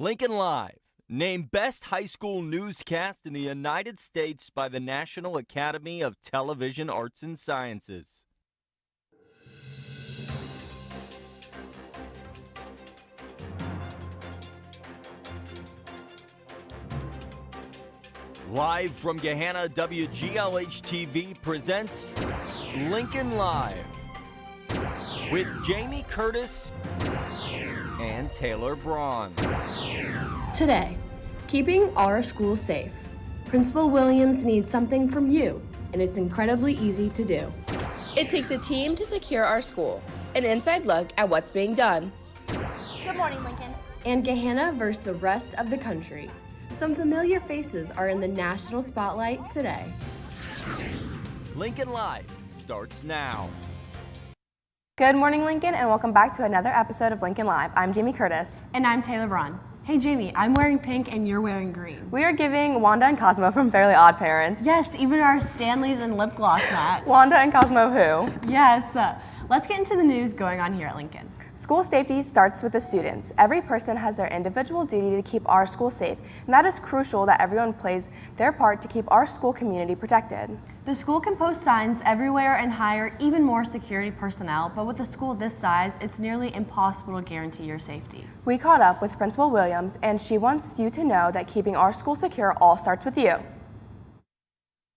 Lincoln Live, named Best High School Newscast in the United States by the National Academy of Television Arts and Sciences. Live from Gahanna, WGLH-TV presents Lincoln Live with Jamie Curtis and Taylor Braun. Today, keeping our school safe. Principal Williams needs something from you, and it's incredibly easy to do. It takes a team to secure our school. An inside look at what's being done. Good morning, Lincoln. And Gahanna versus the rest of the country. Some familiar faces are in the national spotlight today. Lincoln Live starts now. Good morning, Lincoln, and welcome back to another episode of Lincoln Live. I'm Jamie Curtis. And I'm Taylor Braun. Hey Jamie, I'm wearing pink and you're wearing green. We are giving Wanda and Cosmo from Fairly Odd Parents. Yes, even our Stanleys and lip gloss match. Wanda and Cosmo who? Yes. Let's get into the news going on here at Lincoln. School safety starts with the students. Every person has their individual duty to keep our school safe, and that is crucial that everyone plays their part to keep our school community protected. The school can post signs everywhere and hire even more security personnel, but with a school this size, it's nearly impossible to guarantee your safety. We caught up with Principal Williams, and she wants you to know that keeping our school secure all starts with you.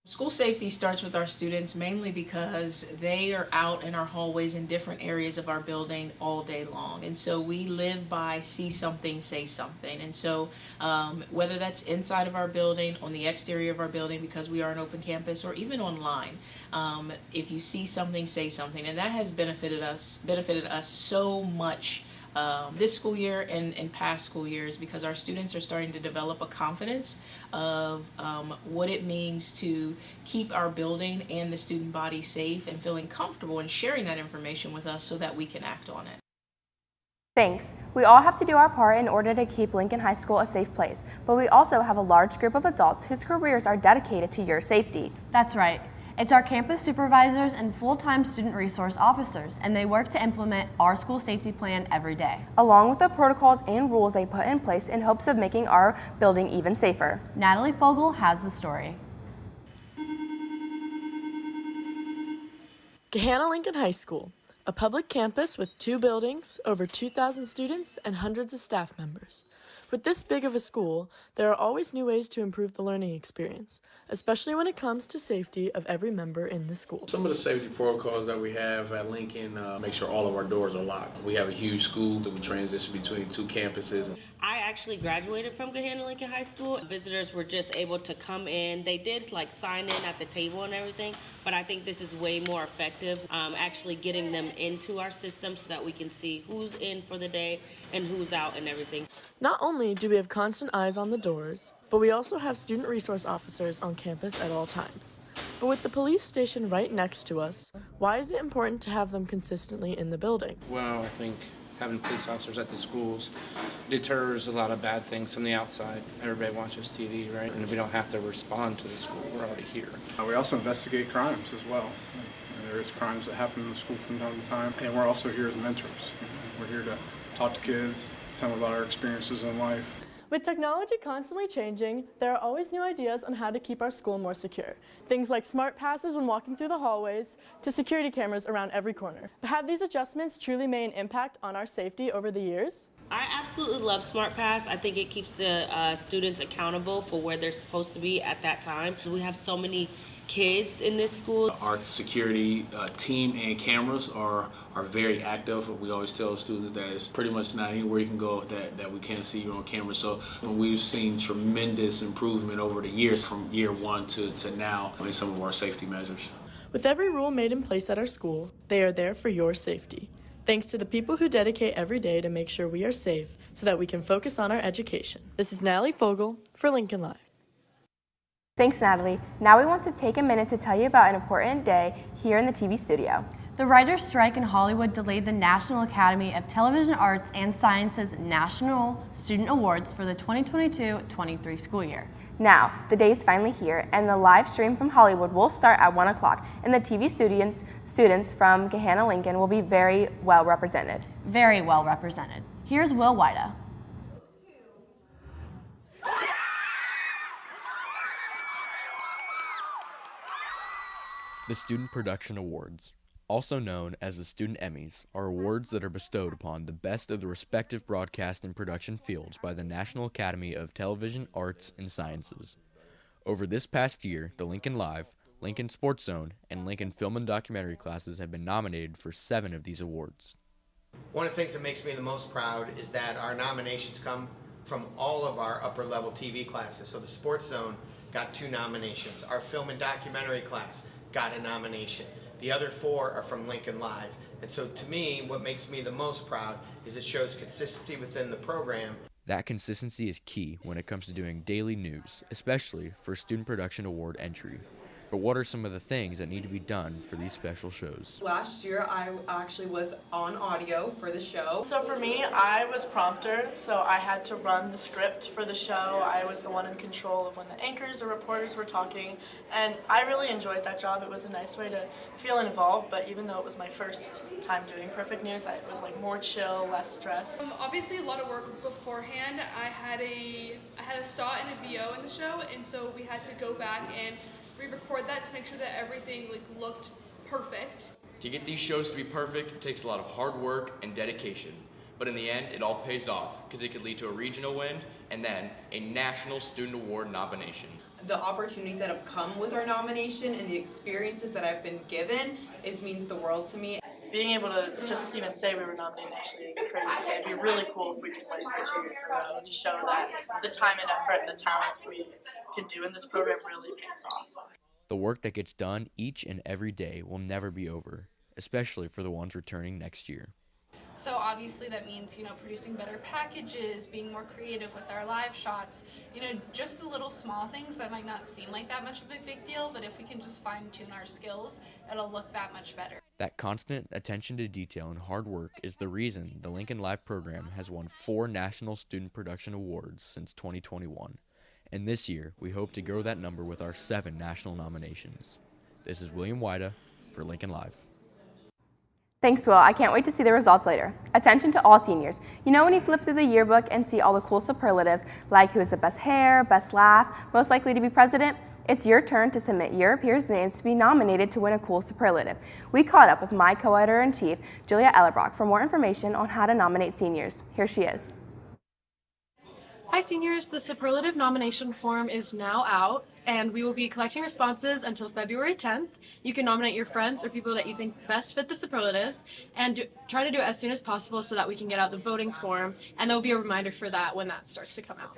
School safety starts with our students mainly because they are out in our hallways in different areas of our building all day long. And so we live by see something, say something. And so whether that's inside of our building, on the exterior of our building because we are an open campus, or even online, if you see something, say something. And that has benefited us so much this school year and past school years, because our students are starting to develop a confidence of what it means to keep our building and the student body safe and feeling comfortable and sharing that information with us so that we can act on it. Thanks. We all have to do our part in order to keep Lincoln High School a safe place, but we also have a large group of adults whose careers are dedicated to your safety. That's right. It's our campus supervisors and full-time student resource officers, and they work to implement our school safety plan every day, along with the protocols and rules they put in place in hopes of making our building even safer. Natalie Fogel has the story. Gahanna Lincoln High School, a public campus with 2 buildings, over 2,000 students, and hundreds of staff members. With this big of a school, there are always new ways to improve the learning experience, especially when it comes to safety of every member in the school. Some of the safety protocols that we have at Lincoln make sure all of our doors are locked. We have a huge school that we transition between 2 campuses. I actually graduated from Gahanna Lincoln High School. Visitors were just able to come in. They did sign in at the table and everything, but I think this is way more effective, actually getting them into our system so that we can see who's in for the day and who's out and everything. Not only do we have constant eyes on the doors, but we also have student resource officers on campus at all times. But with the police station right next to us, why is it important to have them consistently in the building? Well, I think having police officers at the schools deters a lot of bad things from the outside. Everybody watches TV, right? And we don't have to respond to the school. We're already here. We also investigate crimes as well. There is crimes that happen in the school from time to time, and we're also here as mentors. We're here to talk to kids, tell them about our experiences in life. With technology constantly changing, there are always new ideas on how to keep our school more secure. Things like smart passes when walking through the hallways to security cameras around every corner. But have these adjustments truly made an impact on our safety over the years? I absolutely love Smart Pass. I think it keeps the students accountable for where they're supposed to be at that time. We have so many kids in this school. Our security team and cameras are very active. We always tell students that it's pretty much not anywhere you can go that we can't see you on camera. So we've seen tremendous improvement over the years from year 1 to now in some of our safety measures. With every rule made in place at our school, they are there for your safety. Thanks to the people who dedicate every day to make sure we are safe so that we can focus on our education. This is Natalie Fogel for Lincoln Live. Thanks, Natalie. Now we want to take a minute to tell you about an important day here in the TV studio. The writers' strike in Hollywood delayed the National Academy of Television Arts and Sciences National Student Awards for the 2022-23 school year. Now, the day is finally here, and the live stream from Hollywood will start at 1 o'clock, and the TV students from Gahanna Lincoln will be very well represented. Very well represented. Here's Will Wida. The Student Production Awards, also known as the Student Emmys, are awards that are bestowed upon the best of the respective broadcast and production fields by the National Academy of Television, Arts, and Sciences. Over this past year, the Lincoln Live, Lincoln Sports Zone, and Lincoln Film and Documentary classes have been nominated for 7 of these awards. One of the things that makes me the most proud is that our nominations come from all of our upper level TV classes. So the Sports Zone got 2 nominations. Our Film and Documentary class got a nomination. The other 4 are from Lincoln Live. And so to me, what makes me the most proud is it shows consistency within the program. That consistency is key when it comes to doing daily news, especially for Student Production Award entry. But what are some of the things that need to be done for these special shows? Last year, I actually was on audio for the show. So for me, I was prompter, so I had to run the script for the show. I was the one in control of when the anchors or reporters were talking, and I really enjoyed that job. It was a nice way to feel involved, but even though it was my first time doing Perfect News, it was like more chill, less stress. Obviously a lot of work beforehand. I had a SAW and a VO in the show, and so we had to go back and re-record that to make sure that everything looked perfect. To get these shows to be perfect, it takes a lot of hard work and dedication. But in the end, it all pays off because it could lead to a regional win and then a National Student Award nomination. The opportunities that have come with our nomination and the experiences that I've been given means the world to me. Being able to just even say we were nominated actually is crazy. It'd be really cool if we could win for 2 years in a row to show that the time and effort and the talent we can do in this program really pays off. The work that gets done each and every day will never be over, especially for the ones returning next year. So obviously that means, producing better packages, being more creative with our live shots, just the little small things that might not seem like that much of a big deal, but if we can just fine tune our skills, it'll look that much better. That constant attention to detail and hard work is the reason the Lincoln Live program has won 4 National Student Production Awards since 2021. And this year, we hope to grow that number with our 7 national nominations. This is William Wida for Lincoln Live. Thanks, Will. I can't wait to see the results later. Attention to all seniors. You know when you flip through the yearbook and see all the cool superlatives, like who has the best hair, best laugh, most likely to be president? It's your turn to submit your peers' names to be nominated to win a cool superlative. We caught up with my co-editor-in-chief, Julia Ellerbrock, for more information on how to nominate seniors. Here she is. Hi seniors, the superlative nomination form is now out and we will be collecting responses until February 10th. You can nominate your friends or people that you think best fit the superlatives and try to do it as soon as possible so that we can get out the voting form, and there will be a reminder for that when that starts to come out.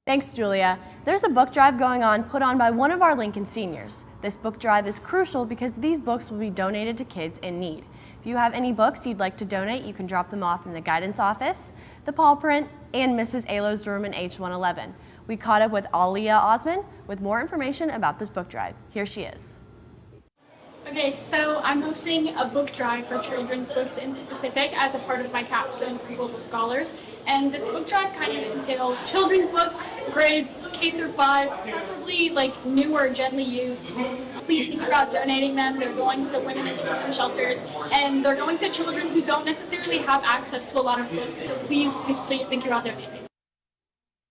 Thanks, Julia. There's a book drive going on put on by one of our Lincoln seniors. This book drive is crucial because these books will be donated to kids in need. If you have any books you'd like to donate, you can drop them off in the guidance office, the Paw Print, and Mrs. Alo's room in H111. We caught up with Alia Osman with more information about this book drive. Here she is. Okay, so I'm hosting a book drive for children's books in specific as a part of my capstone for Global Scholars. And this book drive kind of entails children's books, grades K through 5, preferably newer, gently used. Please think about donating them. They're going to women and children's shelters, and they're going to children who don't necessarily have access to a lot of books. So please, please, please think about donating.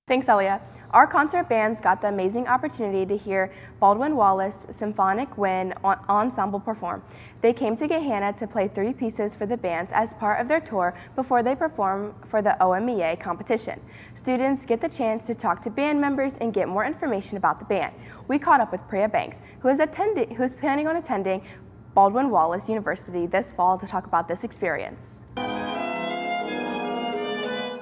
Thanks, Elia. Our concert bands got the amazing opportunity to hear Baldwin Wallace Symphonic Wind Ensemble perform. They came to Gahanna to play 3 pieces for the bands as part of their tour before they perform for the OMEA competition. Students get the chance to talk to band members and get more information about the band. We caught up with Priya Banks, who's planning on attending Baldwin Wallace University this fall to talk about this experience.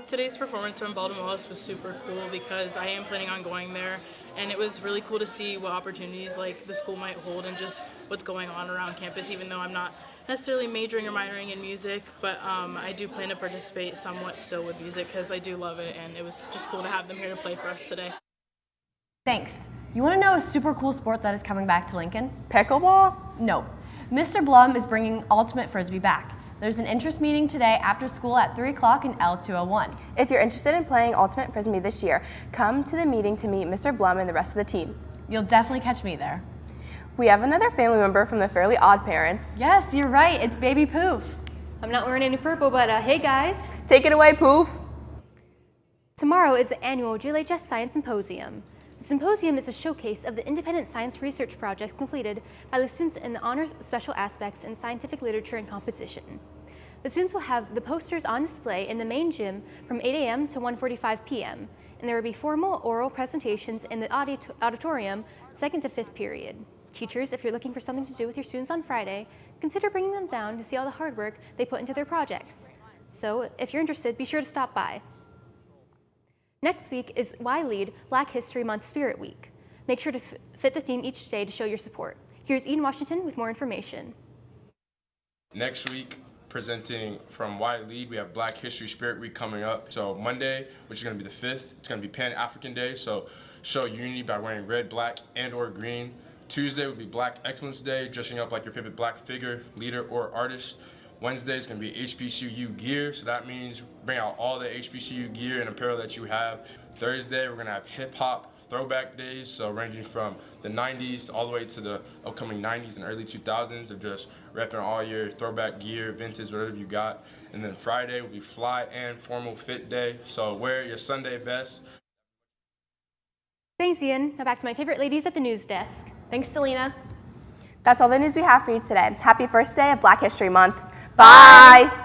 Today's performance from Baldwin Wallace was super cool because I am planning on going there, and it was really cool to see what opportunities the school might hold and just what's going on around campus, even though I'm not necessarily majoring or minoring in music, but I do plan to participate somewhat still with music because I do love it, and it was just cool to have them here to play for us today. Thanks. You want to know a super cool sport that is coming back to Lincoln? Pickleball? No. Mr. Blum is bringing Ultimate Frisbee back. There's an interest meeting today after school at 3 o'clock in L201. If you're interested in playing Ultimate Frisbee this year, come to the meeting to meet Mr. Blum and the rest of the team. You'll definitely catch me there. We have another family member from the Fairly Odd Parents. Yes, you're right. It's Baby Poof. I'm not wearing any purple, but hey guys. Take it away, Poof. Tomorrow is the annual GLHS Science Symposium. The symposium is a showcase of the independent science research projects completed by the students in the honors, special aspects, and scientific literature and composition. The students will have the posters on display in the main gym from 8 a.m. to 1:45 p.m., and there will be formal oral presentations in the auditorium 2nd to 5th period. Teachers, if you're looking for something to do with your students on Friday, consider bringing them down to see all the hard work they put into their projects. So if you're interested, be sure to stop by. Next week is Why Lead Black History Month Spirit Week. Make sure to fit the theme each day to show your support. Here's Eden Washington with more information. Next week, presenting from Why Lead, we have Black History Spirit Week coming up. So Monday, which is going to be the 5th, it's going to be Pan-African Day, so show unity by wearing red, black, and or green. Tuesday would be Black Excellence Day, dressing up like your favorite black figure, leader, or artist. Wednesday is going to be HBCU gear, so that means bring out all the HBCU gear and apparel that you have. Thursday, we're going to have hip-hop throwback days, so ranging from the 90s all the way to the upcoming 90s and early 2000s of just repping all your throwback gear, vintage, whatever you got. And then Friday will be Fly and Formal Fit Day, so wear your Sunday best. Thanks, Ian. Now back to my favorite ladies at the news desk. Thanks, Selena. That's all the news we have for you today. Happy first day of Black History Month. Bye.